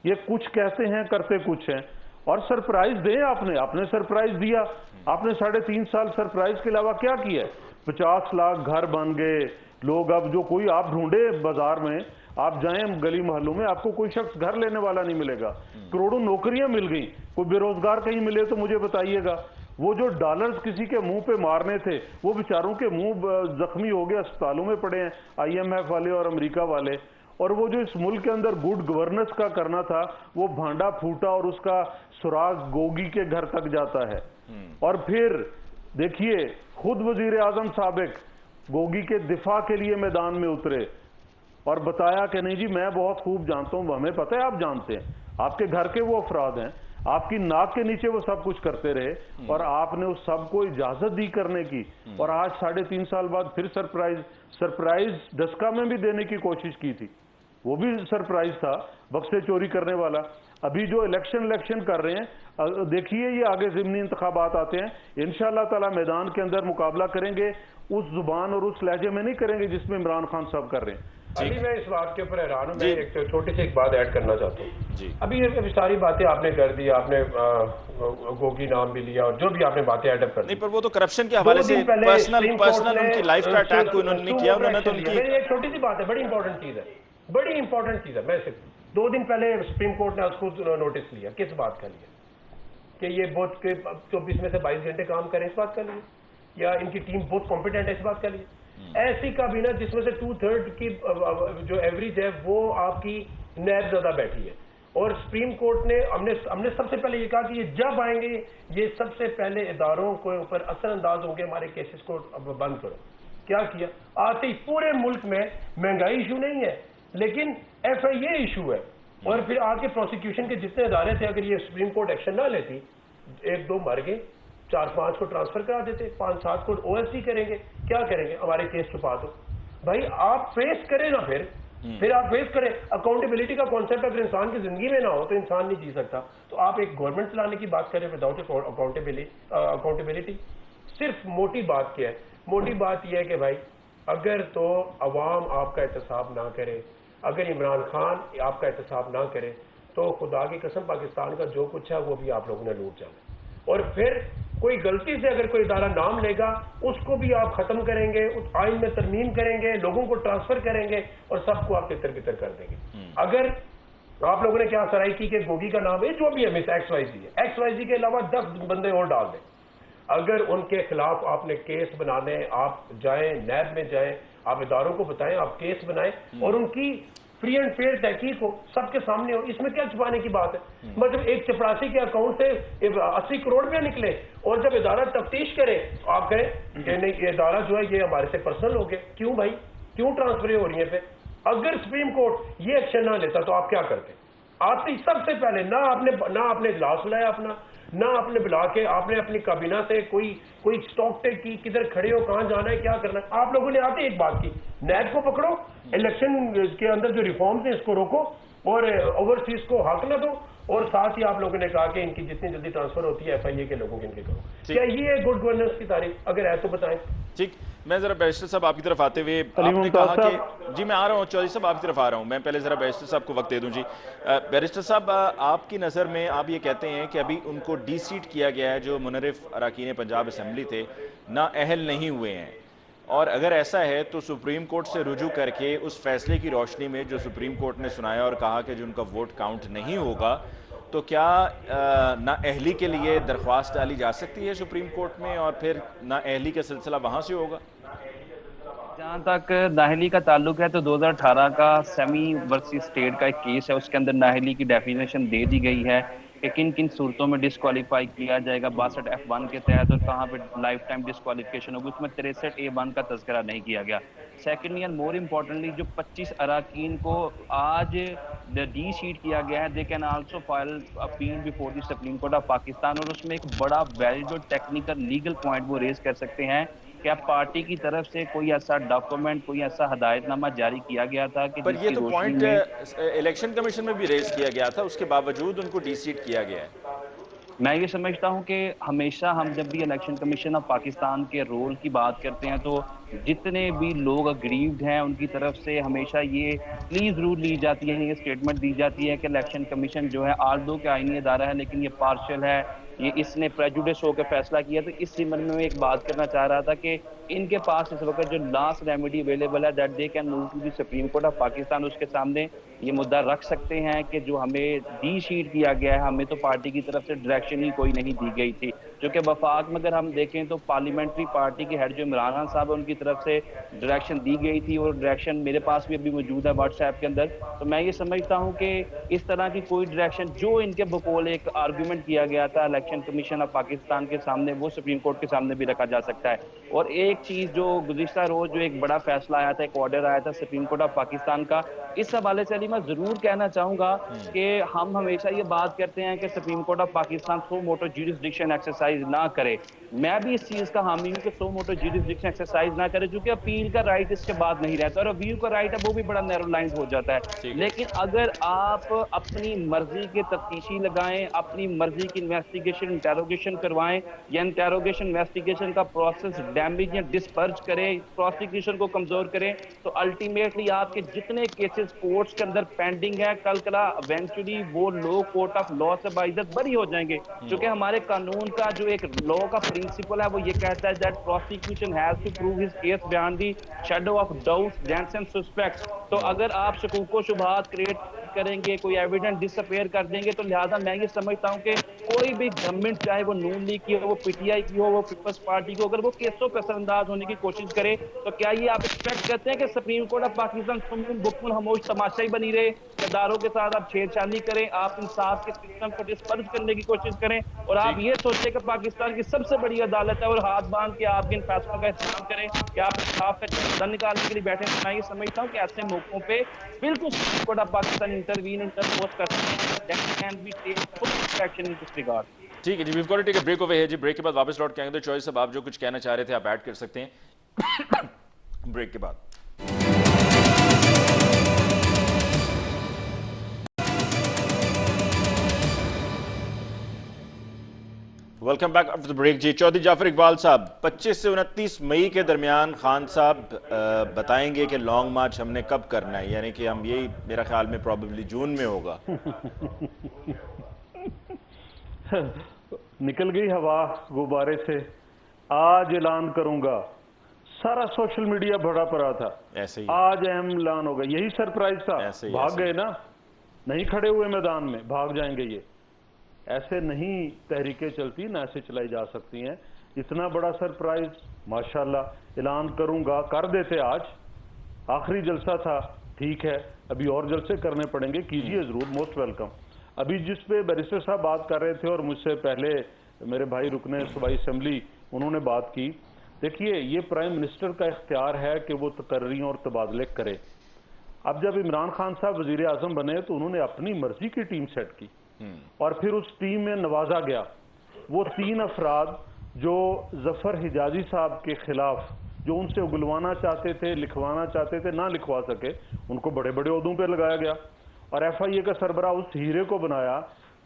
یہ کچھ کہتے ہیں کرتے کچھ ہیں. اور سرپرائز دیں آپ نے سرپرائز دیا. آپ نے 3.5 سال سرپرائز کے علاوہ کیا کیا ہے؟ 50 لاکھ گھر بن گئے. لوگ اب جو کوئی آپ ڈھونڈے بازار میں, آپ جائیں گلی محلوں میں, آپ کو کوئی شخص گھر لینے والا نہیں ملے گا. کروڑوں نوکریاں مل گئیں. کوئی بے روزگار کہیں ملے تو مجھے بتائیے گا. وہ جو ڈالرز کسی کے منہ پہ مارنے تھے وہ بیچاروں کے منہ زخمی ہو گئے, اسپتالوں میں پڑے ہیں IMF والے اور امریکہ والے. اور وہ جو اس ملک کے اندر گڈ گورننس کا کرنا تھا وہ بھانڈا پھوٹا اور اس کا سراغ گوگی کے گھر تک جاتا ہے. اور پھر دیکھیے خود وزیر اعظم سابق گوگی کے دفاع کے لیے میدان میں اترے اور بتایا کہ نہیں جی میں بہت خوب جانتا ہوں, ہمیں پتہ ہے آپ جانتے ہیں, آپ کے گھر کے وہ افراد ہیں, آپ کی ناک کے نیچے وہ سب کچھ کرتے رہے اور آپ نے اس سب کو اجازت دی کرنے کی. اور آج 3.5 سال بعد پھر سرپرائز ڈسکا میں بھی دینے کی کوشش کی تھی, وہ بھی سرپرائز تھا, بکسے چوری کرنے والا. ابھی جو الیکشن کر رہے ہیں, دیکھیے یہ آگے ضمنی انتخابات آتے ہیں, انشاءاللہ تعالی میدان کے اندر مقابلہ کریں گے, اس زبان اور اس لہجے میں نہیں کریں گے جس میں عمران خان صاحب کر رہے ہیں. علی میں اس بات کے اوپر حیران ہوں. میں ایک چھوٹی سی ایک بات ایڈ کرنا چاہتا ہوں. ابھی ساری باتیں آپ نے کر دی, آپ نے گوگی نام بھی لیا اور جو بھی آپ نے باتیں ایڈ اپ کر دی. نہیں پر وہ تو کرپشن کے حوالے سے پرسنل ان کی لائف کا اٹیک کو انہوں نے کیا, انہوں نے تو ان کی ایک چھوٹی سی بات ہے, بڑی امپورٹنٹ چیز ہے. میں 2 دن پہلے سپریم کورٹ نے اس کو نوٹس لیا. کس بات کا لیا؟ کہ یہ بہت 24 میں سے 22 گھنٹے کام کریں, اس بات کا لیا, یا ان کی ٹیم بہت کمپیٹنٹ ہے, اس بات کا لیا. ایسی کابینہ جس میں سے 2/3 کی جو ایوریج ہے وہ آپ کی نیب زدہ بیٹھی ہے. اور سپریم کورٹ نے ہم نے سب سے پہلے یہ کہا کہ یہ جب آئیں گے یہ سب سے پہلے اداروں کے اوپر اثر انداز ہوں گے, ہمارے کیسز کو بند کرو. کیا کیا؟ آتے ہی پورے ملک میں مہنگائی ایشو نہیں ہے لیکن FIA ایشو ہے. اور پھر آج کے پروسیکیوشن کے جتنے ادارے تھے, اگر یہ سپریم کورٹ ایکشن نہ لیتی, 1-2 مر گئے, 4-5 کو ٹرانسفر کرا دیتے, 5-7 کو OST کریں گے. کیا کریں گے؟ ہمارے کیس چھپا دو. بھائی آپ فیس کریں نا, پھر آپ فیس کریں. اکاؤنٹیبلٹی کا کانسیپٹ اگر انسان کی زندگی میں نہ ہو تو انسان نہیں جی سکتا. تو آپ ایک گورنمنٹ چلانے کی بات کریں وداؤٹ اکاؤنٹیبلٹی. صرف موٹی بات کیا ہے؟ موٹی بات یہ ہے کہ بھائی اگر تو عوام آپ کا احتساب نہ کرے, اگر عمران خان آپ کا احتساب نہ کرے تو خدا کی قسم پاکستان کا جو کچھ ہے وہ بھی آپ لوگوں نے لوٹ جانا. اور پھر کوئی غلطی سے اگر کوئی ادارہ نام لے گا اس کو بھی آپ ختم کریں گے, اس آئین میں ترمیم کریں گے, لوگوں کو ٹرانسفر کریں گے اور سب کو آپ تتر بتر کر دیں گے. اگر آپ لوگوں نے کیا سرائی کی کہ گوگی کا نام ہے جو بھی ہے مس XYZ ہے, XYZ کے علاوہ 10 بندے اور ڈال دیں. اگر ان کے خلاف آپ نے کیس بنانے, آپ جائیں نیب میں جائیں, آپ اداروں کو بتائیں, آپ کیس بنائیں اور ان کی فری اینڈ فیئر تحقیق ہو, سب کے سامنے ہو. اس میں کیا چھپانے کی بات ہے؟ مطلب ایک چپراسی کے اکاؤنٹ سے 80 کروڑ روپیہ نکلے اور جب ادارہ تفتیش کرے آپ کہیں کہ نہیں یہ ادارہ جو ہے یہ ہمارے سے پرسنل ہو گیا. کیوں بھائی, کیوں ٹرانسفر ہو رہی ہیں پہ؟ اگر سپریم کورٹ یہ ایکشن نہ لیتا تو آپ کیا کرتے؟ آپ نے سب سے پہلے نہ آپ نے اجلاس بلایا اپنا, نہ آپ نے بلا کے آپ نے اپنی کابینہ سے کوئی سٹاک ٹیک کی, کدھر کھڑے ہو, کہاں جانا ہے, کیا کرنا ہے. آپ لوگوں نے آتے ایک بات کی, نیب کو پکڑو, الیکشن کے اندر جو ریفارمز ہیں اس کو روکو اور اوورسیز کو حق نہ دو, اور ساتھ ہی آپ لوگوں نے کہا کہ ان کی جتنی جلدی ٹرانسفر ہوتی ہے FIA کے لوگوں کے ان کے کرو. کیا یہ ہے گڈ گورننس کی تعریف؟ اگر ہے تو بتائیں. ٹھیک, میں ذرا بیرسٹر صاحب آپ کی طرف آتے ہوئے آپ نے کہا کہ جی میں آ رہا ہوں, چودھری صاحب آپ کی طرف آ رہا ہوں, میں پہلے ذرا بیرسٹر صاحب کو وقت دے دوں. جی بیرسٹر صاحب آپ کی نظر میں آپ یہ کہتے ہیں کہ ابھی ان کو ڈی سیٹ کیا گیا ہے جو منرف اراکین پنجاب اسمبلی تھے, نااہل نہیں ہوئے ہیں, اور اگر ایسا ہے تو سپریم کورٹ سے رجوع کر کے اس فیصلے کی روشنی میں جو سپریم کورٹ نے سنایا اور کہا کہ جو ان کا ووٹ کاؤنٹ نہیں ہوگا, تو کیا نااہلی کے لیے درخواست ڈالی جا سکتی ہے سپریم کورٹ میں اور پھر نااہلی کا سلسلہ وہاں سے ہوگا؟ جہاں تک نااہلی کا تعلق ہے تو 2018 کا سیمی ورسز اسٹیٹ کا ایک کیس ہے, اس کے اندر نااہلی کی ڈیفینیشن دے دی گئی ہے کہ کن کن صورتوں میں ڈسکوالیفائی کیا جائے گا 62F1 کے تحت اور کہاں پہ لائف ٹائم ڈسکوالیفیکیشن ہوگی. اس میں 63A1 کا تذکرہ نہیں کیا گیا. سیکنڈلی اینڈ مور امپورٹنٹلی جو 25 اراکین کو آج ڈی شیٹ کیا گیا ہے، they can also file appeal before the supreme court of Pakistan, اور اس میں ایک بڑا ویلڈ اور ٹیکنیکل لیگل پوائنٹ وہ ریز کر سکتے ہیں کہ اب پارٹی کی طرف سے کوئی ایسا ڈاکومنٹ، کوئی ایسا ہدایت نامہ جاری کیا گیا تھا کہ پر جس یہ کی تو روشنی پوائنٹ میں الیکشن کمیشن میں بھی ریز کیا گیا تھا، اس کے باوجود ان کو ڈی سیٹ کیا گیا ہے۔ میں یہ سمجھتا ہوں کہ ہمیشہ ہم جب بھی الیکشن کمیشن آف پاکستان کے رول کی بات کرتے ہیں تو جتنے بھی لوگ اگریوڈ ہیں ان کی طرف سے ہمیشہ یہ پلیز ضرور لی جاتی ہے، یہ اسٹیٹمنٹ دی جاتی ہے کہ الیکشن کمیشن جو ہے آلدو کہ آئینی ادارہ ہے لیکن یہ پارشل ہے، یہ اس نے پریجوڈس ہو کے فیصلہ کیا۔ تو اس ضمن میں ایک بات کرنا چاہ رہا تھا کہ ان کے پاس اس وقت جو لاسٹ ریمیڈی اویلیبل ہے that they can move to the supreme court of Pakistan, اس کے سامنے یہ مدعا رکھ سکتے ہیں کہ جو ہمیں ڈی شیٹ کیا گیا ہے، ہمیں تو پارٹی کی طرف سے ڈائریکشن ہی کوئی نہیں دی گئی تھی، جو کہ وفاق میں اگر ہم دیکھیں تو پارلیمنٹری پارٹی کے ہیڈ جو عمران خان صاحب ان کی طرف سے ڈائریکشن دی گئی تھی، اور ڈائریکشن میرے پاس بھی ابھی موجود ہے واٹس ایپ کے اندر۔ تو میں یہ سمجھتا ہوں کہ اس طرح کی کوئی ڈائریکشن جو ان کے بقول ایک آرگومنٹ کیا گیا تھا الیکشن کمیشن آف پاکستان کے سامنے، وہ سپریم کورٹ کے سامنے بھی رکھا جا سکتا ہے۔ اور ایک چیز جو گزشتہ روز جو ایک بڑا فیصلہ آیا تھا، ایک آرڈر آیا تھا سپریم کورٹ آف پاکستان کا، اس حوالے سے علی میں ضرور کہنا چاہوں گا کہ ہم ہمیشہ یہ بات کرتے ہیں کہ supreme court of Pakistan suo motu jurisdiction exercise نہ کرے۔ میں بھی اس چیز کا حامی ہوں کہ سو موٹو جیورسڈکشن ایکسرسائز نہ کرے، چونکہ اپیل کا رائٹ اس کے بعد نہیں رہتا، اور ریویو کا رائٹ ہے وہ بھی بڑا نیرو لائنڈ ہو جاتا ہے۔ لیکن اگر آپ اپنی مرضی کے تفتیشی لگائیں، اپنی مرضی کی انویسٹیگیشن انٹیروگیشن کروائیں، یا انٹیروگیشن انویسٹیگیشن کا پروسیس ڈیمیج یا ڈسپرج کریں، پروسیکیوشن کو کمزور کریں، تو الٹیمیٹلی آپ کے جتنے کیسز کورٹس کے اندر پینڈنگ ہے، کل کلا ایونچولی وہ لوگ کورٹ آف لا سے باعزت بری ہو جائیں گے، کیونکہ ہمارے قانون کا جو ایک لا کا پرنسپل ہے وہ یہ کہتا ہے that prosecution has to prove his case beyond the shadow of doubts, doubts and suspects۔ تو اگر آپ شکوک و شبہات کریٹ کریں گے، کوئی ایویڈنس ڈس اپیئر کر دیں گے، تو لہٰذا میں یہ سمجھتا ہوں کہ کوئی بھی گورنمنٹ چاہے وہ نون لیگ کی ہو، وہ پی ٹی آئی کی ہو، وہ پیپلز پارٹی کی ہو، اگر وہ کیسوں پہ اثر انداز ہونے کی کوشش کرے تو کیا یہ آپ ایکسپیکٹ کرتے ہیں کہ سپریم کورٹ آف پاکستان بکمن خاموش تماشائی بنی رہے؟ اداروں کے ساتھ آپ چھیڑ چھانی کریں، آپ انصاف کے سسٹم کو ڈسپرج کرنے کی کوشش کریں، اور آپ یہ سوچیں کہ پاکستان کی سب سے بڑی عدالت ہے اور ہاتھ باندھ کے آپ ان فیصلوں کا احترام کریں کہ آپ انصاف کا چندن نکالنے کے لیے بیٹھے ہیں۔ میں یہ سمجھتا ہوں کہ ایسے موقعوں پہ بالکل supreme court of Pakistan interpose کر سکتے ہیں۔ ٹھیک ہے جی، we've got to take a break away ہے جی، بریک کے بعد واپس لوٹ کے آئیں گے تو چوائس صاحب آپ جو کچھ کہنا چاہ رہے تھے آپ ایڈ کر سکتے ہیں بریک کے بعد۔ ویلکم بیک آفٹر بریک جی۔ چودھری جعفر اقبال صاحب، 25 سے 29 مئی کے درمیان خان صاحب بتائیں گے کہ لانگ مارچ ہم نے کب کرنا ہے، یعنی کہ ہم یہی میرا خیال میں پروبیبلی جون میں ہوگا۔ نکل گئی ہوا غبارے سے، آج اعلان کروں گا، سارا سوشل میڈیا بڑا پڑا تھا، ایسے ہی آج اہم اعلان ہوگا، یہی سرپرائز تھا، ایسے ہی بھاگ گئے نا، نہیں کھڑے ہوئے میدان میں، بھاگ جائیں گے یہ۔ ایسے نہیں تحریکیں چلتی، نہ ایسے چلائی جا سکتی ہیں۔ اتنا بڑا سرپرائز ماشاءاللہ اعلان کروں گا، کر دیتے آج، آخری جلسہ تھا، ٹھیک ہے ابھی اور جلسے کرنے پڑیں گے، کیجئے ضرور، موسٹ ویلکم۔ ابھی جس پہ بیرسٹر صاحب بات کر رہے تھے اور مجھ سے پہلے میرے بھائی رکن صوبائی اسمبلی انہوں نے بات کی، دیکھیے یہ پرائم منسٹر کا اختیار ہے کہ وہ تقرریوں اور تبادلے کرے۔ اب جب عمران خان صاحب وزیر اعظم بنے تو انہوں نے اپنی مرضی کی ٹیم سیٹ کی، اور پھر اس ٹیم میں نوازا گیا وہ 3 افراد جو ظفر حجازی صاحب کے خلاف، جو ان سے اگلوانا چاہتے تھے، لکھوانا چاہتے تھے، نہ لکھوا سکے، ان کو بڑے بڑے عہدوں پہ لگایا گیا، اور ایف آئی اے کا سربراہ اس ہیرے کو بنایا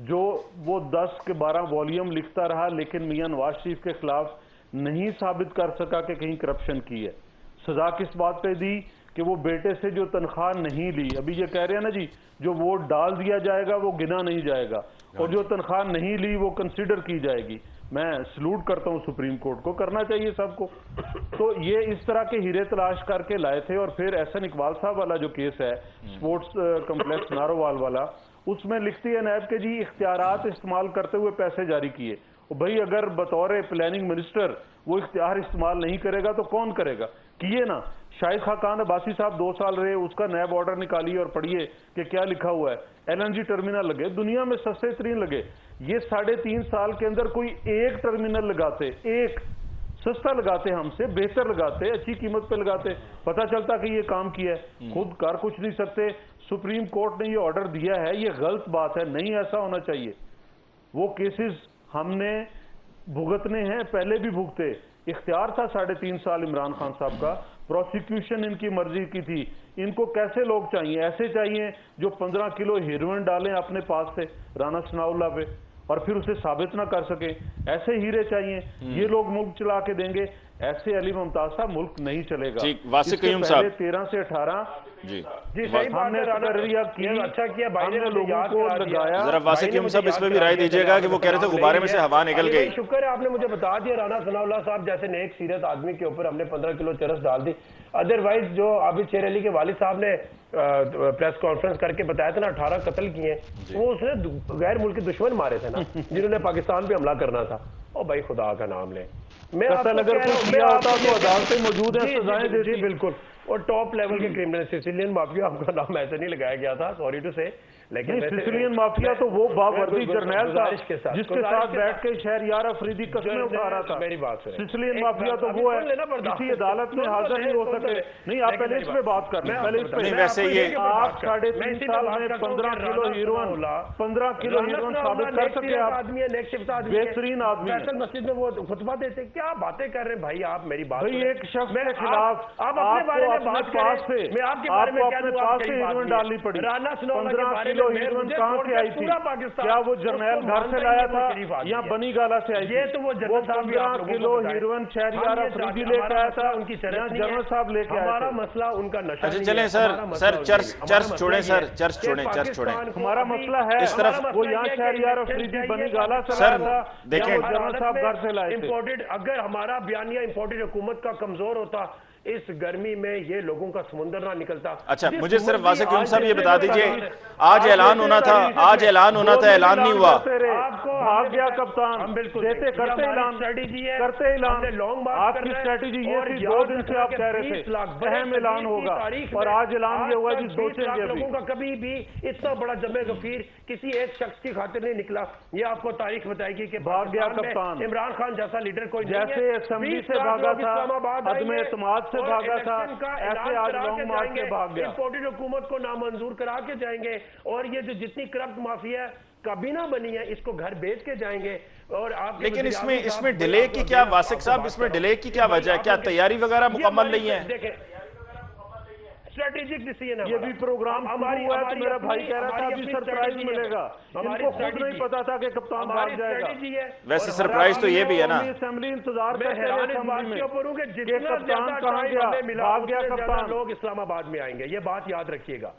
جو وہ 10 کے 12 والیوم لکھتا رہا لیکن میاں نواز شریف کے خلاف نہیں ثابت کر سکا کہ کہیں کرپشن کی ہے۔ سزا کس بات پہ دی کہ وہ بیٹے سے جو تنخواہ نہیں لی، ابھی یہ کہہ رہے ہیں نا جی جو ووٹ ڈال دیا جائے گا وہ گنا نہیں جائے گا، اور جو تنخواہ نہیں لی وہ کنسیڈر کی جائے گی۔ میں سلوٹ کرتا ہوں سپریم کورٹ کو، کرنا چاہیے سب کو۔ تو یہ اس طرح کے ہیرے تلاش کر کے لائے تھے، اور پھر احسن اقبال صاحب والا جو کیس ہے سپورٹس کمپلیکس نارووال والا، اس میں لکھتی ہے نیب کہ جی اختیارات استعمال کرتے ہوئے پیسے جاری کیے۔ بھائی اگر بطور پلاننگ منسٹر وہ اختیار استعمال نہیں کرے گا تو کون کرے گا؟ کیے نا۔ شاہد خاقان عباسی صاحب 2 سال رہے، اس کا نیب آرڈر نکالیے اور پڑھیے کہ کیا لکھا ہوا ہے۔ ایل این جی ٹرمینل لگے، دنیا میں سستے ترین لگے، یہ 3.5 سال کے اندر کوئی ایک ٹرمینل لگاتے، ایک سستا لگاتے, हमसे बेहतर लगाते, अच्छी कीमत पे लगाते, पता चलता कि ये काम किया है, खुद कर कुछ नहीं सकते. सुप्रीम कोर्ट ने ये ऑर्डर दिया है, ये गलत बात है, नहीं ऐसा होना चाहिए. वो केसेस हमने भुगतने हैं, पहले भी भुगते. इख्तियार था 3.5 साल इमरान खान साहब का, प्रोसिक्यूशन इनकी मर्जी की थी. इनको कैसे लोग चाहिए? ऐसे चाहिए जो 15 किलो हेरोइन डालें अपने पास से राना सनाउल्लाह पे और फिर उसे साबित ना कर सके. ऐसे हीरे चाहिए, ये लोग मुल्क चला के देंगे. ऐसे अली मुमताज साहब मुल्क नहीं चलेगा. ठीक, वासिक क़य्यूम साहब 13 से 18 जी सही बात है, अच्छा किया भाई ने लोगों को लगाया. जरा वासिक क़य्यूम साहब इस पे भी राय दीजिएगा कि वो कह रहे थे गुब्बारे में से हवा निकल गई. शुक्र है आपने मुझे बता दिया, राना सनाउल्लाह साहब जैसे नेक सीरत आदमी के ऊपर हमने 15 किलो चरस डाल दी. अदरवाइज जो आबिद शेर अली के वालिद साहब ने प्रेस कॉन्फ्रेंस करके बताया था ना 18 कत्ल किए, वो उसने गैर मुल्की दुश्मन मारे थे ना जिन्होंने पाकिस्तान पे हमला करना था. ओ भाई खुदा का नाम ले, मैं अगर कुछ किया होता तो अदालतें मौजूद है, सजाएं देती. बिल्कुल. और टॉप लेवल के क्रिमिनल सिसिलियन माफिया, आपका नाम ऐसे नहीं लगाया गया था, सॉरी टू से, लेकिन सिसिलियन माफिया तो वो बावर्दी जर्नैल था जिसके साथ बैठ के शहरयार अफरीदी कस्में उठा रहा था. मेरी बात सुनिए, सिसिलियन माफिया तो वो है किसी अदालत में हाजिर नहीं हो सके. नहीं, आप पहले इस पे बात कर लें. पहले इस पे वैसे ये आप 3.5 साल में 15 किलो हीरोइन साबित कर सके. आप बेहतरीन आदमी फैसल मस्जिद में वो खुतबा देते, क्या बातें कर रहे हैं भाई आप? मेरी बात भाई, एक शख्स के खिलाफ आप अपने बारे में बात पास से, मैं आपके बारे में क्या पास से हीरोइन डालनी पड़ी. राना सनाउल्लाह के बारे में हीरोइन कहाँ से आई थी? क्या वो जर्नैल घर से लाया था या बनी गाला से आई थी? ये तो वो जनरल साहब 15 किलो हीरोइन शहरयार अफरीदी लेके आया था, उनकी जनरल साहब लेके आया. हमारा मसला उनका नशा. अच्छा चलें सर चर्च छोड़ें सर, चर्च छोड़ें. हमारा मसला है इस तरफ वो यहाँ शहरयार अफरीदी बनी गाला से सर, लाया था, देखें जनरल साहब घर से लाए थे. इम्पोर्टेड, अगर हमारा बयानिया इम्पोर्टेड हुकूमत का कमजोर होता, इस गर्मी में ये लोगों का समुंदर ना निकलता. अच्छा, मुझे सिर्फ वासिक क़य्यूम साहब ये बता दीजिए, आज ऐलान होना था, ऐलान नहीं हुआ. भाग गया कप्तान. हम बिल्कुल देते करते ऐलान, स्ट्रेटेजी है, करते ऐलान. लॉन्ग मार्च आपकी स्ट्रेटेजी ये थी, 2 दिन से आप कह रहे थे अहम ऐलान होगा और आज ऐलान ये हुआ जी सोचेंगे. लोगों का कभी भी इतना बड़ा जमे गफीर किसी एक शख्स की खातिर नहीं निकला. ये आपको तारीख बताएगी कि भाग गया कप्तान. इमरान खान जैसा लीडर कोई जैसे असेंबली से भागा था, अदम एतमाद से भागा था, ऐसे आज लॉन्ग मार्च से भाग गया. इम्पोर्टेड हुकूमत को नामंजूर करा के जाएंगे और ये जो जितनी करप्ट माफिया काबीना बनी है इसको घर बेच के जाएंगे. और आप लेकिन इसमें डिले की क्या, वासिक साहब इसमें डिले की क्या वजह है? क्या तैयारी वगैरह मुकम्मल नहीं है? देखें, स्ट्रेटेजिक डिसीजन है. ये भी प्रोग्राम हमारी हुआ तो मेरा भाई कह रहा था अभी सरप्राइज मिलेगा. इनको खुद नहीं पता था कि कप्तान भाग जाएगा. वैसे सरप्राइज तो ये भी है ना, असेंबली इंतजार करते हैं असेंबली में कि कप्तान कहां गया, भाग गया कप्तान. लोग इस्लामाबाद में आएंगे, ये बात याद रखिएगा.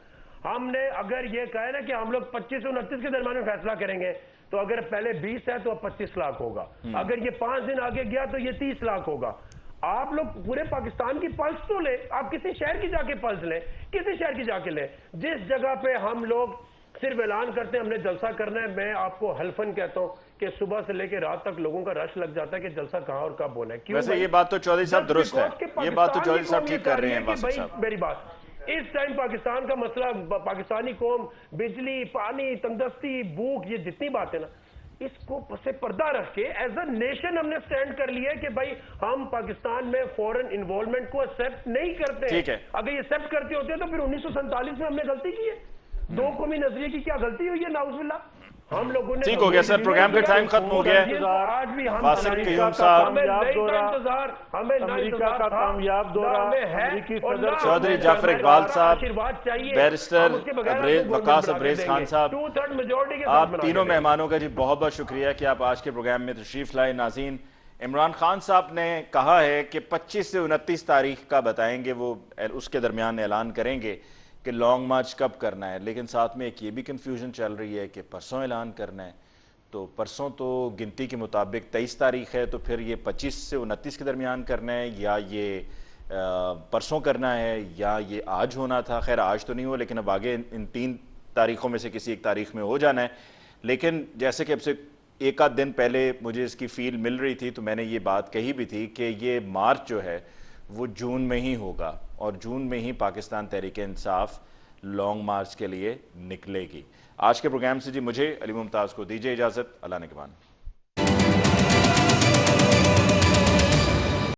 हमने अगर ये कहा ना कि हम लोग 25 से 29 के दरमियान में फैसला करेंगे, तो अगर पहले 20 है तो अब 25 लाख होगा. अगर ये 5 दिन आगे गया तो ये 30 लाख होगा. आप लोग पूरे पाकिस्तान की पल्स तो ले, आप किसी शहर की जाके पल्स लें, किसी शहर की जाके लें. जिस जगह पे हम लोग सिर्फ ऐलान करते हैं हमने जलसा करना है, मैं आपको हल्फन कहता हूं कि सुबह से लेकर रात तक लोगों का रश लग जाता है कि जलसा कहां और कब होना है. क्यों? वैसे ये बात तो चौधरी साहब दुरुस्त है, ये बात तो चौधरी साहब ठीक कर रहे हैं. भाई मेरी बात, इस टाइम पाकिस्तान का मसला, पाकिस्तानी कौम, बिजली, पानी, तंगदस्ती, भूख, ये जितनी बातें ना, इसको से पर्दा रख के एज अ नेशन हमने स्टैंड कर लिया कि भाई हम पाकिस्तान में फॉरेन इन्वॉल्वमेंट को एक्सेप्ट नहीं करते. ठीक है. अगर ये एक्सेप्ट करते होते तो फिर 1947 में हमने गलती की है. 2 कौमी नजरिए की क्या गलती हुई है? नाउजुबिल्लाह. हम लोगों ने ठीक हो गया सर, प्रोग्राम का टाइम खत्म हो गया. आज भी हम वासिक क़य्यूम साहब, अमेरिका का कामयाब दौरा, चौधरी जाफर इकबाल साहब, बैरिस्टर वकास अब्रेज खान साहब, आप तीनों मेहमानों का जी बहुत बहुत शुक्रिया कि आप आज के प्रोग्राम में तशरीफ लाए. नाज़रीन, इमरान खान साहब ने कहा है कि 25 से 29 तारीख का बताएंगे, वो उसके दरमियान ऐलान करेंगे कि लॉन्ग मार्च कब करना है. लेकिन साथ में एक ये भी कन्फ्यूजन चल रही है कि परसों ऐलान करना है. तो परसों तो गिनती के मुताबिक 23 तारीख है, तो फिर ये 25 से 29 के दरमियान करना है या ये परसों करना है या ये आज होना था. खैर आज तो नहीं हो, लेकिन अब आगे इन 3 तारीखों में से किसी एक तारीख में हो जाना है. लेकिन जैसे कि अब से एक आध दिन पहले मुझे इसकी फील मिल रही थी, तो मैंने ये बात कही भी थी कि ये मार्च जो है वो जून में ही होगा और जून में ही पाकिस्तान तहरीक-ए-इंसाफ लॉन्ग मार्च के लिए निकलेगी. आज के प्रोग्राम से जी मुझे अली मुमताज़ को दीजिए इजाज़त. अल्लाह ने के बाद.